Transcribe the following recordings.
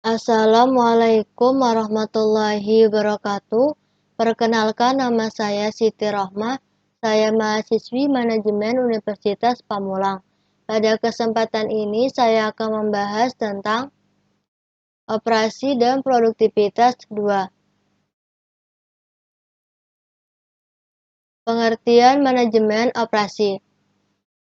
Assalamualaikum warahmatullahi wabarakatuh. Perkenalkan, nama saya Siti Rohmah. Saya mahasiswi manajemen Universitas Pamulang. Pada kesempatan ini saya akan membahas tentang operasi dan produktivitas 2. Pengertian manajemen operasi.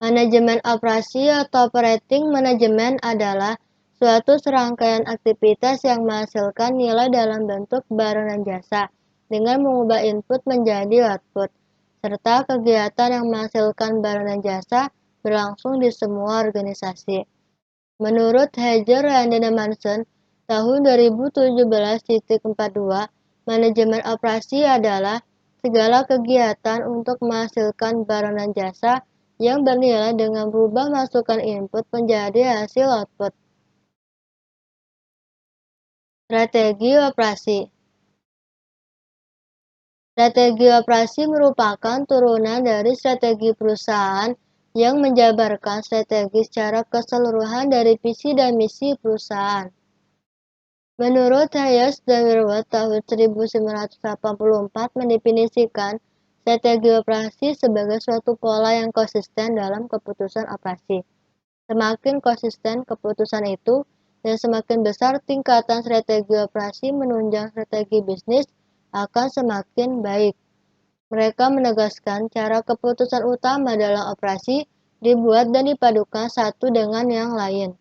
Manajemen operasi atau operating management adalah suatu serangkaian aktivitas yang menghasilkan nilai dalam bentuk barang dan jasa dengan mengubah input menjadi output, serta kegiatan yang menghasilkan barang dan jasa berlangsung di semua organisasi. Menurut Hager and Manson, tahun 2017-42, manajemen operasi adalah segala kegiatan untuk menghasilkan barang dan jasa yang bernilai dengan berubah masukan input menjadi hasil output. Strategi operasi. Strategi operasi merupakan turunan dari strategi perusahaan yang menjabarkan strategi secara keseluruhan dari visi dan misi perusahaan. Menurut Hayes dan Werwood tahun 1984 mendefinisikan strategi operasi sebagai suatu pola yang konsisten dalam keputusan operasi. Semakin konsisten keputusan itu, dan semakin besar tingkatan strategi operasi menunjang strategi bisnis akan semakin baik. Mereka menegaskan cara keputusan utama dalam operasi dibuat dan dipadukan satu dengan yang lain.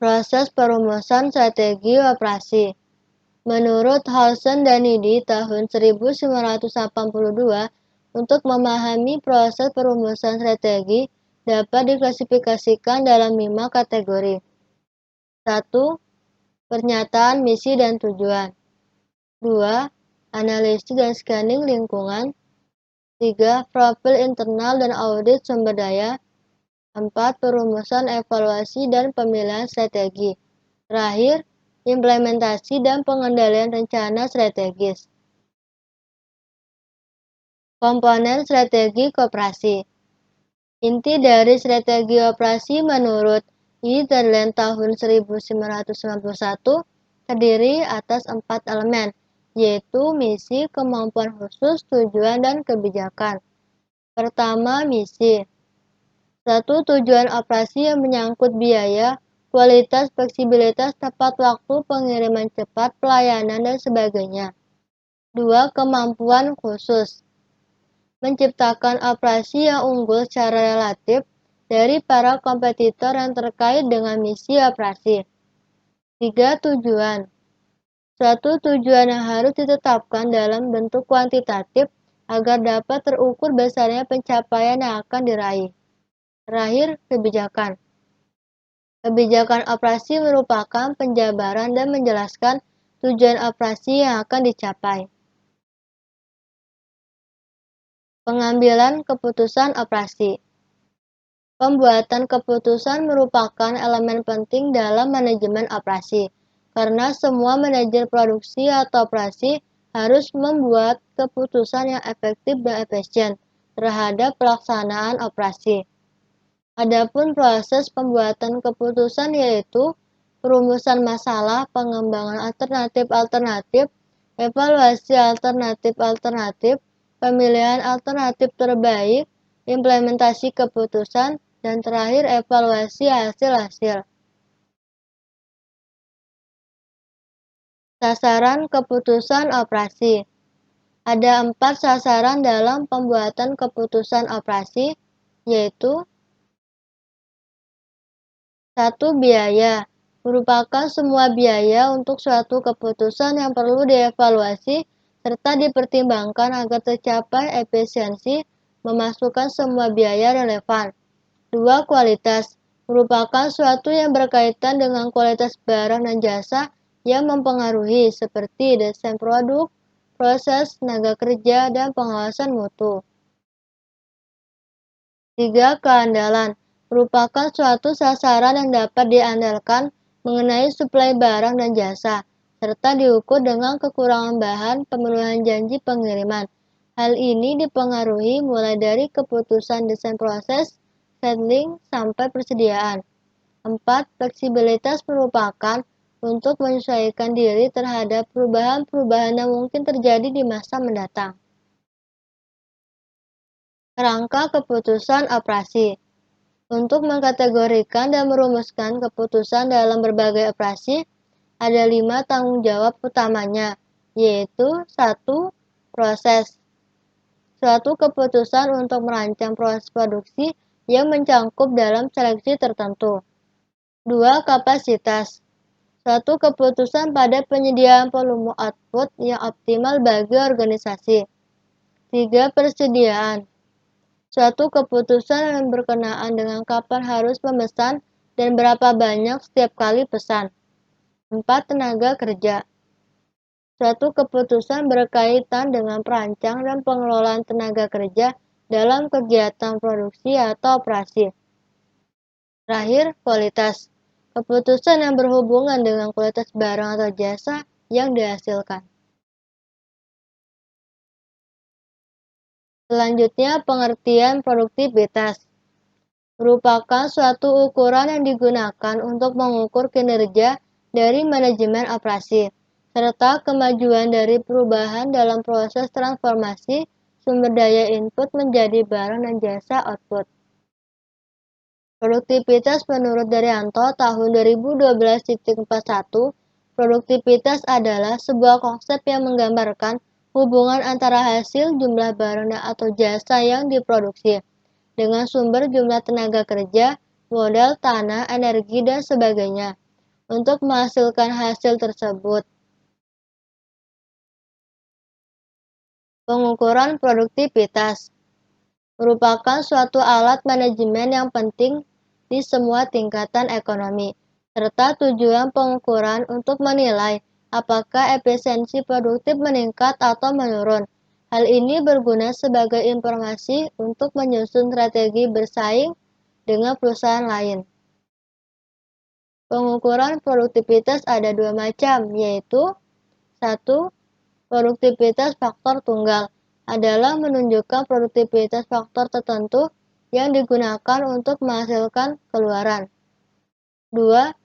Proses perumusan strategi operasi. Menurut Halson dan Nidi tahun 1982, untuk memahami proses perumusan strategi dapat diklasifikasikan dalam 5 kategori. 1. Pernyataan misi dan tujuan. 2. Analisis dan scanning lingkungan. 3. Profil internal dan audit sumber daya. 4. Perumusan evaluasi dan pemilihan strategi. Terakhir, implementasi dan pengendalian rencana strategis. Komponen strategi koperasi. Inti dari strategi operasi menurut Sutherland tahun 1991 terdiri atas 4 elemen, yaitu misi, kemampuan khusus, tujuan, dan kebijakan. Pertama, misi. Satu, tujuan operasi yang menyangkut biaya, kualitas, fleksibilitas, tepat waktu, pengiriman cepat, pelayanan, dan sebagainya. 2. Kemampuan khusus. Menciptakan operasi yang unggul secara relatif dari para kompetitor yang terkait dengan misi operasi. 3. Tujuan. Suatu tujuan yang harus ditetapkan dalam bentuk kuantitatif agar dapat terukur besarnya pencapaian yang akan diraih. Terakhir, kebijakan. Kebijakan operasi merupakan penjabaran dan menjelaskan tujuan operasi yang akan dicapai. Pengambilan keputusan operasi. Pembuatan keputusan merupakan elemen penting dalam manajemen operasi, karena semua manajer produksi atau operasi harus membuat keputusan yang efektif dan efisien terhadap pelaksanaan operasi. Adapun proses pembuatan keputusan yaitu perumusan masalah, pengembangan alternatif-alternatif, evaluasi alternatif-alternatif, pemilihan alternatif terbaik, implementasi keputusan, dan terakhir evaluasi hasil-hasil. Sasaran keputusan operasi. Ada 4 sasaran dalam pembuatan keputusan operasi, yaitu 1. Biaya. Merupakan semua biaya untuk suatu keputusan yang perlu dievaluasi serta dipertimbangkan agar tercapai efisiensi, memasukkan semua biaya relevan. 2. Kualitas. Merupakan suatu yang berkaitan dengan kualitas barang dan jasa yang mempengaruhi seperti desain produk, proses, tenaga kerja, dan pengawasan mutu. 3. Keandalan. Merupakan suatu sasaran yang dapat diandalkan mengenai suplai barang dan jasa, serta diukur dengan kekurangan bahan pemenuhan janji pengiriman. Hal ini dipengaruhi mulai dari keputusan desain proses, handling, sampai persediaan. 4. Fleksibilitas merupakan untuk menyesuaikan diri terhadap perubahan-perubahan yang mungkin terjadi di masa mendatang. Kerangka keputusan operasi. Untuk mengkategorikan dan merumuskan keputusan dalam berbagai operasi, ada 5 tanggung jawab utamanya, yaitu 1. Proses. Suatu keputusan untuk merancang proses produksi yang mencangkup dalam seleksi tertentu. 2. Kapasitas. Suatu keputusan pada penyediaan volume output yang optimal bagi organisasi. 3. Persediaan. Suatu keputusan yang berkenaan dengan kapan harus memesan dan berapa banyak setiap kali pesan. 4. Tenaga kerja. Suatu keputusan berkaitan dengan perancang dan pengelolaan tenaga kerja dalam kegiatan produksi atau operasi. Terakhir, kualitas. Keputusan yang berhubungan dengan kualitas barang atau jasa yang dihasilkan. Selanjutnya, pengertian produktivitas merupakan suatu ukuran yang digunakan untuk mengukur kinerja dari manajemen operasi, serta kemajuan dari perubahan dalam proses transformasi sumber daya input menjadi barang dan jasa output. Produktivitas menurut Daryanto tahun 2012.41, produktivitas adalah sebuah konsep yang menggambarkan hubungan antara hasil jumlah barang atau jasa yang diproduksi dengan sumber jumlah tenaga kerja, modal, tanah, energi, dan sebagainya untuk menghasilkan hasil tersebut. Pengukuran produktivitas merupakan suatu alat manajemen yang penting di semua tingkatan ekonomi, serta tujuan pengukuran untuk menilai apakah efisiensi produktif meningkat atau menurun. Hal ini berguna sebagai informasi untuk menyusun strategi bersaing dengan perusahaan lain. Pengukuran produktivitas ada 2 macam, yaitu 1. Produktivitas faktor tunggal adalah menunjukkan produktivitas faktor tertentu yang digunakan untuk menghasilkan keluaran. 2.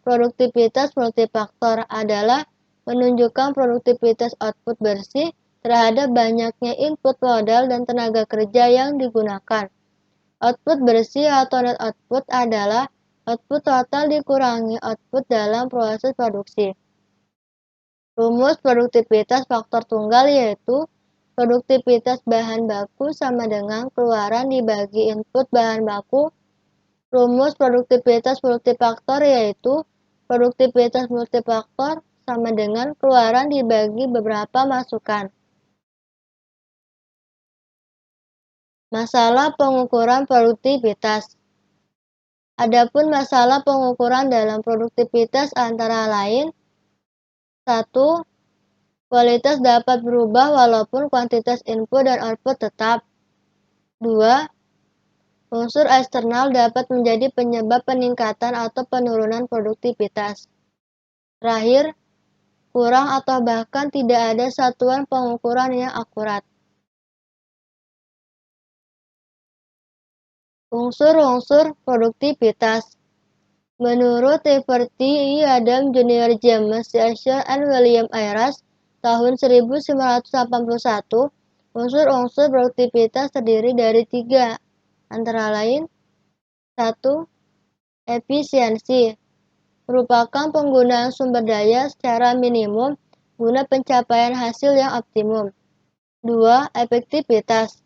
Produktivitas multifaktor adalah menunjukkan produktivitas output bersih terhadap banyaknya input modal dan tenaga kerja yang digunakan. Output bersih atau net output adalah output total dikurangi output dalam proses produksi. Rumus produktivitas faktor tunggal yaitu produktivitas bahan baku sama dengan keluaran dibagi input bahan baku. Rumus produktivitas multifaktor yaitu produktivitas multifaktor sama dengan keluaran dibagi beberapa masukan. Masalah pengukuran produktivitas. Adapun masalah pengukuran dalam produktivitas antara lain: 1. Kualitas dapat berubah walaupun kuantitas input dan output tetap. 2. Unsur eksternal dapat menjadi penyebab peningkatan atau penurunan produktivitas. Terakhir, kurang atau bahkan tidak ada satuan pengukuran yang akurat. Unsur-unsur produktivitas. Menurut Liberty E. Adam Jr. James Asher and William Ayres tahun 1981, unsur-unsur produktivitas terdiri dari 3, antara lain: 1. Efisiensi merupakan penggunaan sumber daya secara minimum guna pencapaian hasil yang optimum. 2. Efektivitas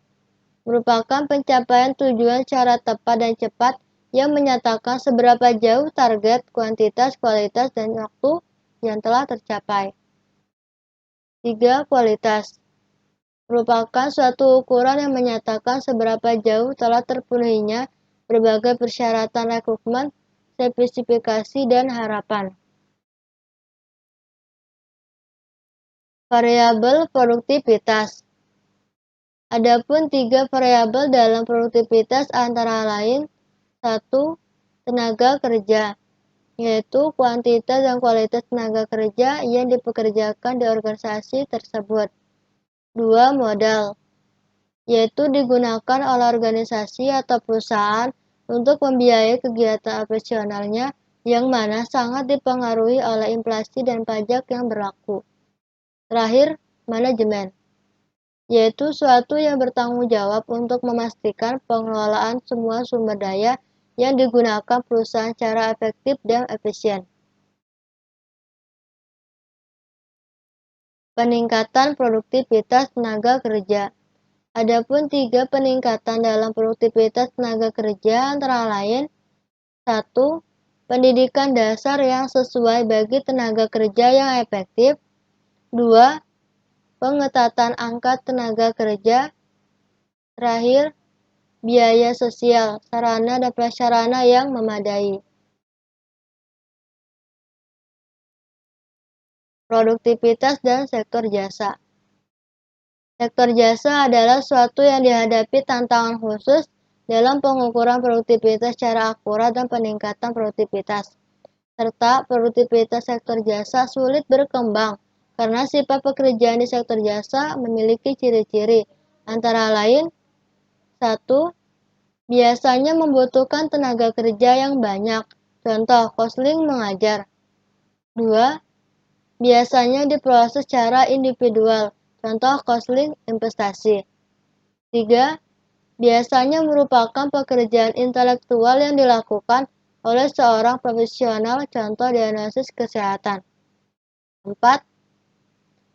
merupakan pencapaian tujuan secara tepat dan cepat yang menyatakan seberapa jauh target, kuantitas, kualitas, dan waktu yang telah tercapai. 3. Kualitas merupakan suatu ukuran yang menyatakan seberapa jauh telah terpenuhinya berbagai persyaratan rekrutmen, spesifikasi, dan harapan. Variabel produktivitas. Adapun 3 variabel dalam produktivitas antara lain: 1. Tenaga kerja, yaitu kuantitas dan kualitas tenaga kerja yang dipekerjakan di organisasi tersebut. 2. Modal, yaitu digunakan oleh organisasi atau perusahaan untuk membiayai kegiatan operasionalnya yang mana sangat dipengaruhi oleh inflasi dan pajak yang berlaku. Terakhir, manajemen, yaitu suatu yang bertanggung jawab untuk memastikan pengelolaan semua sumber daya yang digunakan perusahaan secara efektif dan efisien. Peningkatan produktivitas tenaga kerja. Adapun 3 peningkatan dalam produktivitas tenaga kerja antara lain: 1. Pendidikan dasar yang sesuai bagi tenaga kerja yang efektif. 2. Pengetatan angkat tenaga kerja. Terakhir, biaya sosial, sarana dan prasarana yang memadai. Produktivitas dan sektor jasa. Sektor jasa adalah suatu yang dihadapi tantangan khusus dalam pengukuran produktivitas secara akurat dan peningkatan produktivitas. Serta produktivitas sektor jasa sulit berkembang karena sifat pekerjaan di sektor jasa memiliki ciri-ciri, antara lain: 1. Biasanya membutuhkan tenaga kerja yang banyak, contoh counseling mengajar. 2. Biasanya diproses secara individual, contoh counseling investasi. 3. Biasanya merupakan pekerjaan intelektual yang dilakukan oleh seorang profesional, contoh diagnosis kesehatan. 4.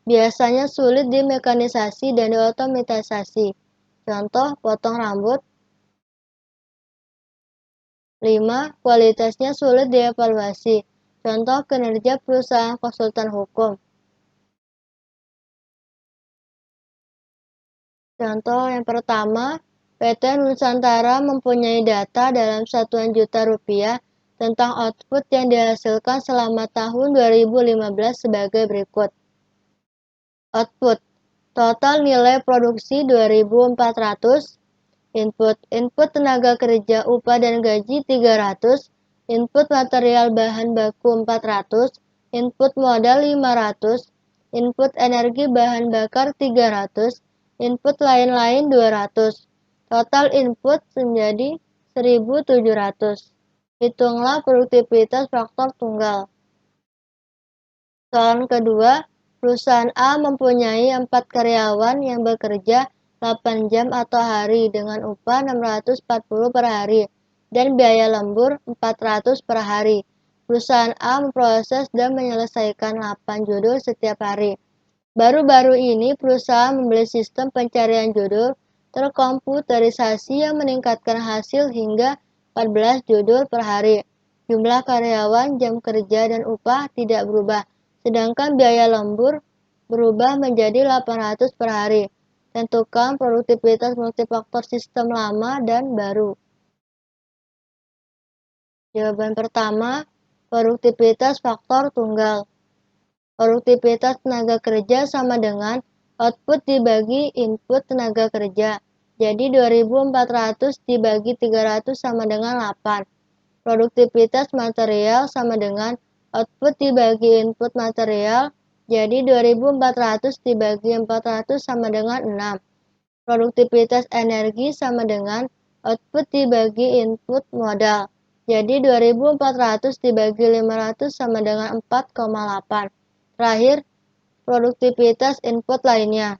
Biasanya sulit dimekanisasi dan diotomatisasi, contoh potong rambut. 5. Kualitasnya sulit dievaluasi, contoh kinerja perusahaan konsultan hukum. Contoh yang pertama, PT Nusantara mempunyai data dalam satuan juta rupiah tentang output yang dihasilkan selama tahun 2015 sebagai berikut. Output, total nilai produksi 2.400, input tenaga kerja upah dan gaji 300, input material bahan baku 400, input modal 500, input energi bahan bakar 300, input lain-lain 200. Total input menjadi 1.700. Hitunglah produktivitas faktor tunggal. Soalan kedua, perusahaan A mempunyai 4 karyawan yang bekerja 8 jam atau hari dengan upah 640 per hari dan biaya lembur 400 per hari. Perusahaan A memproses dan menyelesaikan 8 judul setiap hari. Baru-baru ini perusahaan membeli sistem pencarian judul terkomputerisasi yang meningkatkan hasil hingga 14 judul per hari. Jumlah karyawan, jam kerja, dan upah tidak berubah, sedangkan biaya lembur berubah menjadi 800 per hari. Tentukan produktivitas multifaktor sistem lama dan baru. Jawaban pertama, produktivitas faktor tunggal. Produktivitas tenaga kerja sama dengan output dibagi input tenaga kerja. Jadi 2.400 dibagi 300 sama dengan 8. Produktivitas material sama dengan output dibagi input material. Jadi 2.400 dibagi 400 sama dengan 6. Produktivitas energi sama dengan output dibagi input modal. Jadi 2.400 dibagi 500 sama dengan 4,8. Terakhir, produktivitas input lainnya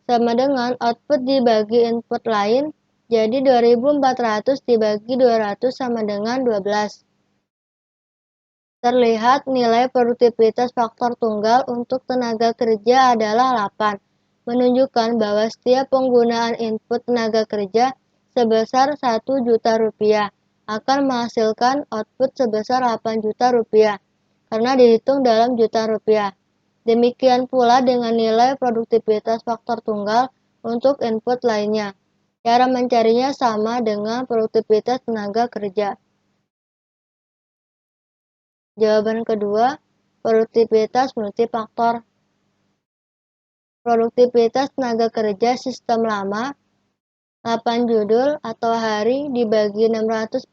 sama dengan output dibagi input lain. Jadi 2.400 dibagi 200 sama dengan 12. Terlihat nilai produktivitas faktor tunggal untuk tenaga kerja adalah 8, menunjukkan bahwa setiap penggunaan input tenaga kerja sebesar 1 juta rupiah akan menghasilkan output sebesar 8 juta rupiah, karena dihitung dalam juta rupiah. Demikian pula dengan nilai produktivitas faktor tunggal untuk input lainnya. Cara mencarinya sama dengan produktivitas tenaga kerja. Jawaban kedua, produktivitas multifaktor. Produktivitas tenaga kerja sistem lama, 8 judul atau hari dibagi 640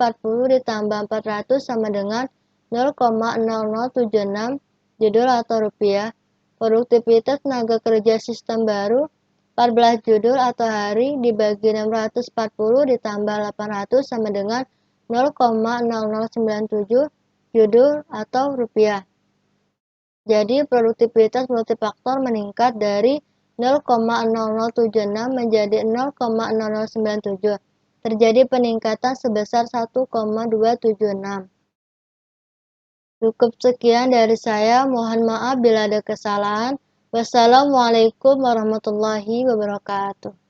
ditambah 400 sama dengan 0,0076 judul atau rupiah. Produktivitas tenaga kerja sistem baru, 14 judul atau hari dibagi 640 ditambah 800 sama dengan 0,0097 judul atau rupiah. Jadi produktivitas multifaktor meningkat dari 0,0076 menjadi 0,0097. Terjadi peningkatan sebesar 1,276. Cukup sekian dari saya, mohon maaf bila ada kesalahan. Wassalamualaikum warahmatullahi wabarakatuh.